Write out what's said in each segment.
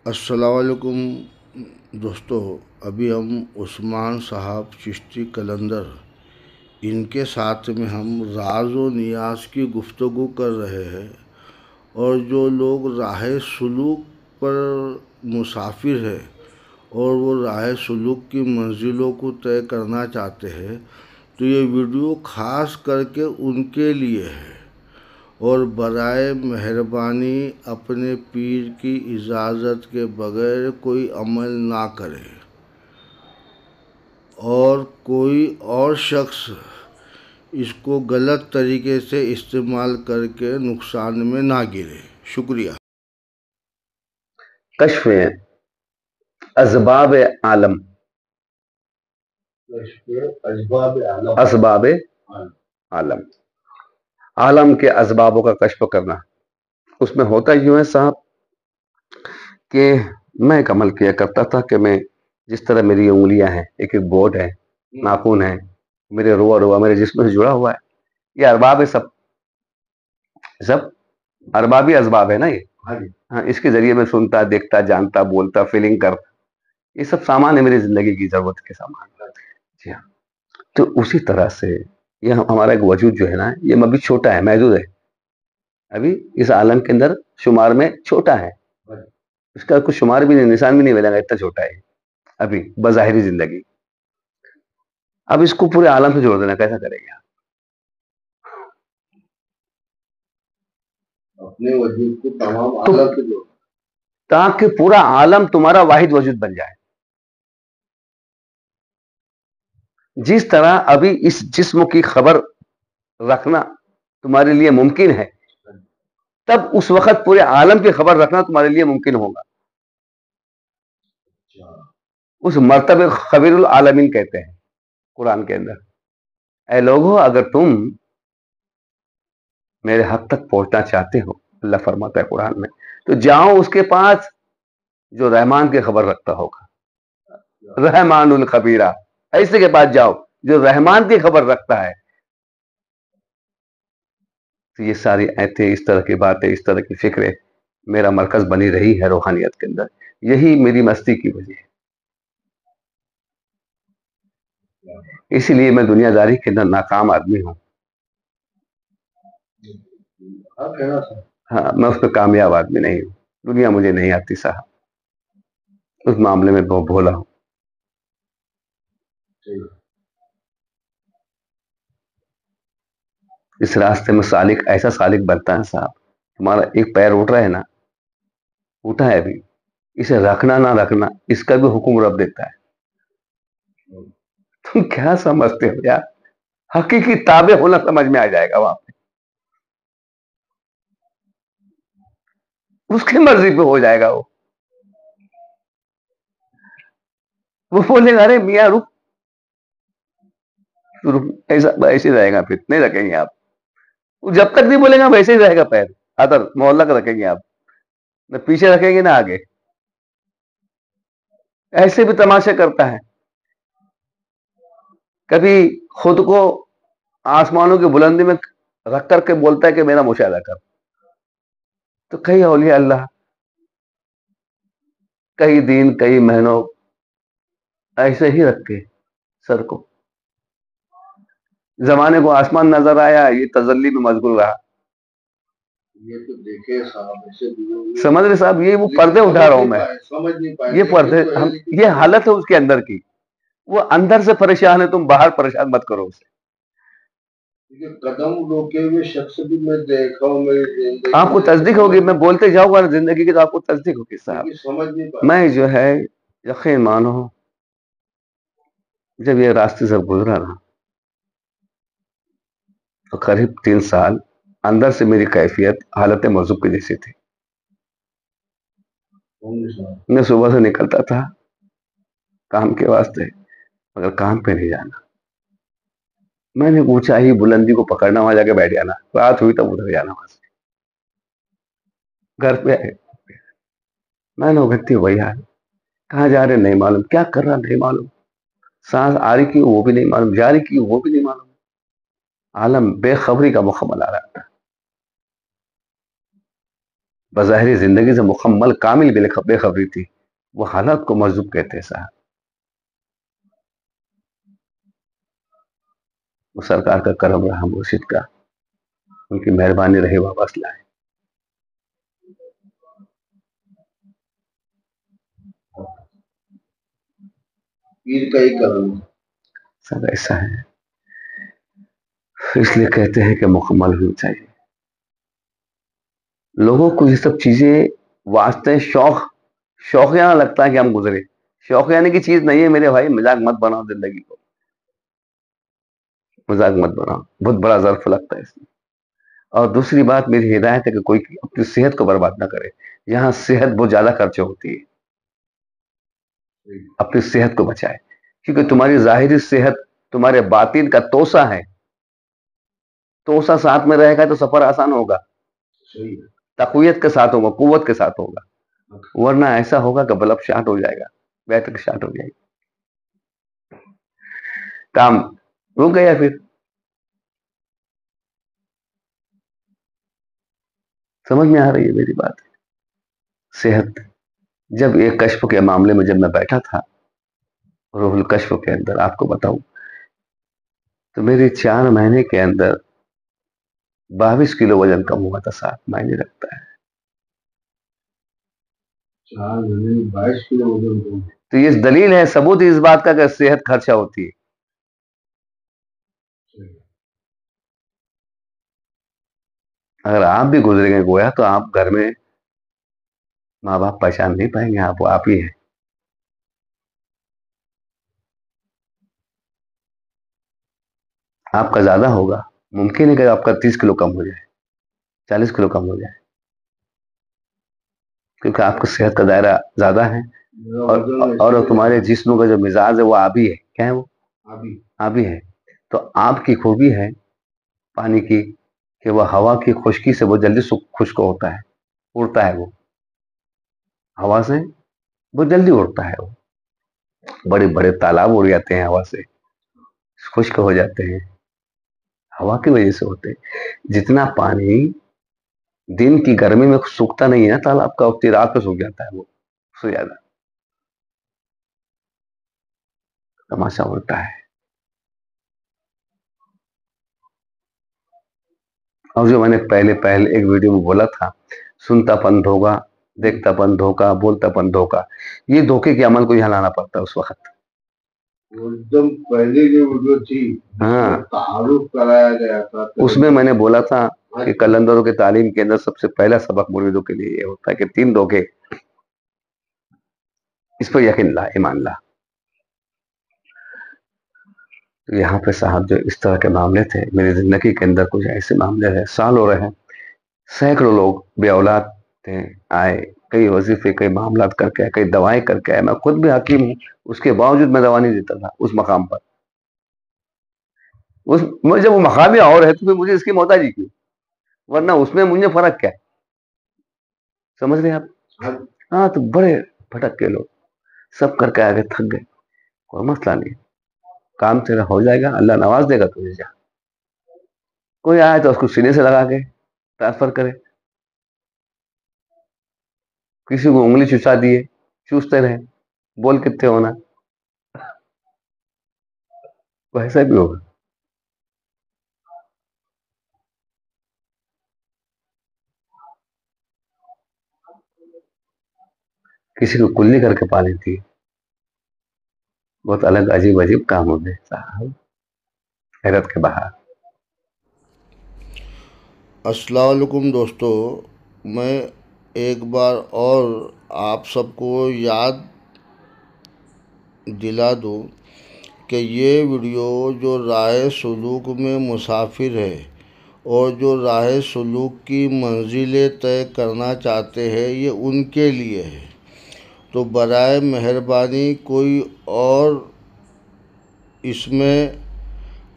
السلام علیکم دوستو، ابھی ہم عثمان صاحب چشتی قلندر ان کے ساتھ میں ہم راز و نیاز کی گفتگو کر رہے ہیں، اور جو لوگ راہ سلوک پر مسافر ہیں اور وہ راہ سلوک کی منزلوں کو طے کرنا چاہتے ہیں تو یہ ویڈیو خاص کر کے ان کے لیے ہے۔ اور برائے مہربانی اپنے پیر کی اجازت کے بغیر کوئی عمل نہ کرے، اور کوئی اور شخص اس کو غلط طریقے سے استعمال کر کے نقصان میں نہ گرے۔ شکریہ۔ کشف اسباب عالم، اسباب عالم، عالم کے اسبابوں کا کشف کرنا۔ اس میں ہوتا یوں ہے صاحب کہ میں ایک عمل کیا کرتا تھا کہ میں جس طرح میری انگلیاں ہیں، ایک ایک بورڈ ہے، ناخن ہے، میرے روا میرے جسم سے جڑا ہوا ہے، یہ ارباب ہے، سب اربابی اسباب ہے نا یہ۔ ہاں، اس کے ذریعے میں سنتا، دیکھتا، جانتا، بولتا، فیلنگ کرتا، یہ سب سامان ہے میری زندگی کی ضرورت کے سامان۔ جی ہاں، تو اسی طرح سے یہ ہمارا ایک وجود جو ہے نا، یہ ابھی چھوٹا ہے، محدود ہے، ابھی اس عالم کے اندر شمار میں چھوٹا ہے، اس کا کچھ شمار بھی نہیں، نشان بھی نہیں ملے گا، اتنا چھوٹا ہے ابھی بظاہری زندگی۔ اب اس کو پورے عالم سے جوڑ دینا کیسا کرے گا؟ اپنے وجود کو تمام عالم سے جوڑ، تاکہ پورا عالم تمہارا واحد وجود بن جائے۔ جس طرح ابھی اس جسم کی خبر رکھنا تمہارے لیے ممکن ہے، تب اس وقت پورے عالم کی خبر رکھنا تمہارے لیے ممکن ہوگا۔ اس مرتبہ خبیر العالمین کہتے ہیں قرآن کے اندر، اے لوگو اگر تم میرے حق تک پہنچنا چاہتے ہو، اللہ فرماتا ہے قرآن میں، تو جاؤ اس کے پاس جو رحمان کی خبر رکھتا ہوگا، رحمان الخبیرہ، ایسے کے پاس جاؤ جو رحمان کی خبر رکھتا ہے۔ تو یہ ساری ایتیں، اس طرح کی باتیں، اس طرح کی فکریں میرا مرکز بنی رہی ہے روحانیت کے اندر، یہی میری مستی کی وجہ ہے۔ اسی لیے میں دنیا داری کے اندر ناکام آدمی ہوں، ہاں، میں اس پہ کامیاب آدمی نہیں ہوں، دنیا مجھے نہیں آتی صاحب، اس معاملے میں بہت بھولا ہوں۔ اس راستے میں سالک ایسا سالک بنتا ہے صاحب، تمہارا ایک پیر اٹھ رہا ہے نا، اٹھا ہے ابھی، اسے رکھنا نہ رکھنا اس کا بھی حکم رب دیتا ہے۔ تم کیا سمجھتے ہو یار؟ حقیقی تابع ہونا سمجھ میں آ جائے گا وہاں پہ، اس کی مرضی پہ ہو جائے گا۔ وہ بولے گا ارے میاں رک، ایسا ایسے رہے گا، پھر نہیں رکھیں گے آپ، وہ جب تک نہیں بولے گا ویسے ہی رہے گا پیر، ادھر محلہ کا رکھیں گے آپ، نہ پیچھے رکھیں گے نہ آگے، ایسے بھی تماشے کرتا ہے۔ کبھی خود کو آسمانوں کی بلندی میں رکھ کر کے بولتا ہے کہ میرا مشاہدہ کر، تو کئی اولیاء اللہ کئی دن کئی مہینوں ایسے ہی رکھ کے سر کو، زمانے کو آسمان نظر آیا، یہ تجلی میں مشغول رہا۔ یہ تو دیکھے صاحب، سمجھ رہے صاحب، یہ وہ پردے اٹھا رہا ہوں میں، سمجھ نہیں پائے، یہ پردے، یہ حالت ہے اس کے اندر کی، وہ اندر سے پریشان ہے، تم باہر پریشان مت کرو اسے۔ قدم روکے ہوئے شخص بھی میں دیکھا ہوں، آپ کو تصدیق ہوگی، میں بولتے جاؤں گا زندگی کی تو آپ کو تصدیق ہوگی صاحب۔ سمجھ نہیں پائے، میں جو ہے یقین مانو، جب یہ راستے سے گزرا نا تو قریب 3 سال اندر سے میری کیفیت حالت مذہب کی جیسی تھی۔ میں صبح سے نکلتا تھا کام کے واسطے، مگر کام پہ نہیں جانا، میں نے اونچائی بلندی کو پکڑنا، وہاں جا کے بیٹھ جانا، رات ہوئی تب ادھر جانا، وہاں سے گھر پہ آئے، میں نے بھتی وہی حال، کہاں جا رہے نہیں معلوم، کیا کر رہا نہیں معلوم، سانس آ رہی کی وہ بھی نہیں معلوم، جا رہی کی وہ بھی نہیں معلوم، عالم بے خبری کا مکمل آ رہا تھا۔ بظاہر زندگی سے مکمل کامل بے خبری تھی، وہ حالات کو مجذوب کہتے ہیں صاحب. وہ سرکار کا کرم رہا، مرشد کا، ان کی مہربانی رہی، واپس لائے. پیر کا ہی کرم. سب ایسا ہے، اس لیے کہتے ہیں کہ مکمل ہونی چاہیے. لوگوں کو یہ سب چیزیں واسطے شوقیانہ لگتا ہے کہ ہم گزرے. شوقیانے کی چیز نہیں ہے میرے بھائی، مزاق مت بناؤ زندگی کو، مزاق مت بناؤ، بہت بڑا ظرف لگتا ہے اس میں. اور دوسری بات میری ہدایت ہے کہ کوئی اپنی صحت کو برباد نہ کرے. یہاں صحت بہت زیادہ خرچ ہوتی ہے، اپنی صحت کو بچائے، کیونکہ تمہاری ظاہری صحت تمہارے باطن کا توسا ہے. توسا ساتھ میں رہے گا تو سفر آسان ہوگا، تقویت کے ساتھ ہوگا، قوت کے ساتھ ہوگا. ورنہ ایسا ہوگا کہ بلب شارٹ ہو جائے گا، بیٹری شارٹ ہو جائے گی، کام رک گیا. پھر سمجھ میں آ رہی ہے میری بات؟ صحت، جب ایک کشف کے معاملے میں جب میں بیٹھا تھا روح الکشف کے اندر، آپ کو بتاؤں تو میری 4 مہینے کے اندر 22 کلو وزن کم ہوا تھا. 7 مہینے رکھتا ہے. 4 مہینے میں 22 کلو وزن کم. تو یہ دلیل ہے، ثبوت اس بات کا کہ صحت خرچہ ہوتی ہے. اگر آپ بھی گزرے گئے گویا تو آپ گھر میں ماں باپ پہچان نہیں پائیں گے، آپ ہی ہیں. آپ کا زیادہ ہوگا، ممکن ہے کہ آپ کا 30 کلو کم ہو جائے، 40 کلو کم ہو جائے، کیونکہ آپ کی صحت کا دائرہ زیادہ ہے. اور تمہارے جسم کا جو مزاج ہے وہ آبی ہے. کیا ہے وہ؟ آبی ہے. تو آپ کی خوبی ہے پانی کی کہ وہ ہوا کی خشکی سے بہت جلدی خشک ہوتا ہے، اڑتا ہے. وہ ہوا سے بہت جلدی اڑتا ہے. وہ بڑے بڑے تالاب اڑ جاتے ہیں ہوا سے، خشک ہو جاتے ہیں، ہوا کی وجہ سے ہوتے ہیں. جتنا پانی دن کی گرمی میں سوکھتا نہیں ہے نا تالاب کا، اتنی رات میں سوکھ جاتا ہے وہ، اس سے زیادہ تماشا اڑتا ہے. اور جو میں نے پہلے ایک ویڈیو میں بولا تھا، سنتا پن دھوکا، دیکھتا پن دھوکا، بولتا پن دھوکا، یہ دھوکے کے عمل کو یہاں لانا پڑتا ہے. اس وقت ایک دم پہلے جو ویڈیو تھی، ہاں، تعارف کرایا گیا تھا، اس میں میں نے بولا تھا کہ قلندروں کی تعلیم کے اندر سب سے پہلا سبق مریدوں کے لیے یہ ہوتا ہے کہ 3 دھوکے، اس پر یقین لا، ایمان لا. یہاں پہ صاحب جو اس طرح کے معاملے تھے میری زندگی کے اندر، کچھ ایسے معاملے ہیں، سال ہو رہے ہیں، سینکڑوں لوگ بے اولاد تھے، آئے، کئی وظیفے، کئی معاملات کر کے، کئی دوائیں کر کے آئے. میں خود بھی حکیم ہوں، اس کے باوجود میں دوا نہیں دیتا تھا اس مقام پر. جب وہ مقام ہی اور ہے تو پھر مجھے اس کی محتاجی کیوں؟ ورنہ اس میں مجھے فرق کیا؟ سمجھ رہے ہیں آپ؟ ہاں، تو بڑے بھٹک کے لوگ سب کر کے آگے تھک گئے. کوئی مسئلہ نہیں، کام تیرا ہو جائے گا، اللہ نواز دے گا تجھے. جا کوئی آئے تو اس کو سینے سے لگا کے ٹرانسفر کرے، کسی کو انگلی چوسا دیے، چوستے رہے، بول کتنے ہونا، ویسا بھی ہوگا. کسی کو کلی کر کے پالی تھی، بہت الگ عجیب کام ہوتے صاحب، حیرت کے باہر. السلام علیکم دوستو، میں ایک بار اور آپ سب کو یاد دلا دوں کہ یہ ویڈیو جو راہ سلوک میں مسافر ہے اور جو راہ سلوک کی منزلیں طے کرنا چاہتے ہیں، یہ ان کے لیے ہے. تو برائے مہربانی کوئی اور اس میں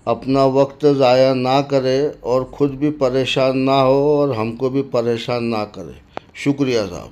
اپنا وقت ضائع نہ کرے اور خود بھی پریشان نہ ہو اور ہم کو بھی پریشان نہ کرے. شکریہ صاحب.